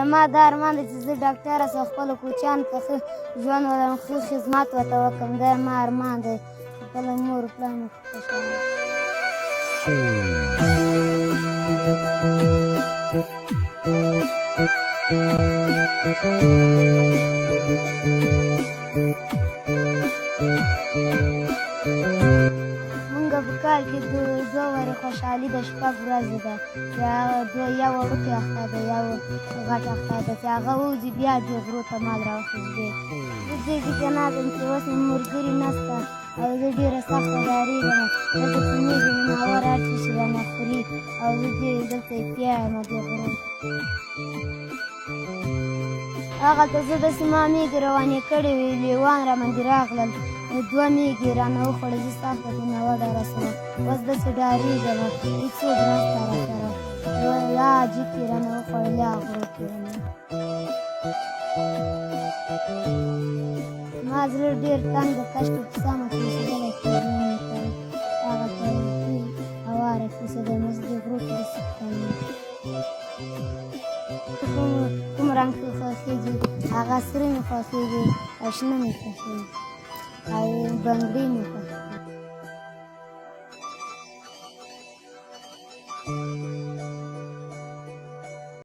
زما دا ارمان دی چې زه ډاکټره شم، خپلو کوچیانو ته ښه ژوند ولرم، ښه خدمت ورته وکړم. دا زما ارمان دی، خپله مور پلار مې خوشحاله مونږ په کال کې دوه ورې خوشحالي د شپږ ورځې ده، چې هغه یو وړوکی اختر ده، یو غټ اختر ده، چې هغه وځي بیا دې غرو ته مال راوخېږي. زه دې کې جناب یم چې اوس مې ملګري نشته او زه ډېره سخته ډارېږم، ځکه چې مېږې مې ناوړه هر څه چې رانه خوري او زه ډېرې دلته احتیا یم دې غرو. هغلته زه داسې ما مېږې روانې کړې وې، لیوان راباندې راغلل، دوه مېږې رانه وخوړې. زه ستاسو ته ناوړه رسمه اوس داسې ډارېږم، هېڅوک نشته راسره، لا جیب کې رانه وخوړل یا غرو کې رانه. ما زړه ډېر تنګ د کشت په سمه کې اوسېدلی کورونه مې کړل، هغه ته هواره کې اوسېدم، اوس دې غرو کې داسې ښکاري. کوم رنګ خوښېږي؟ هغه سره مې خوښېږي او شنه مې خوښېږي او بنګړي مې خوښېږي.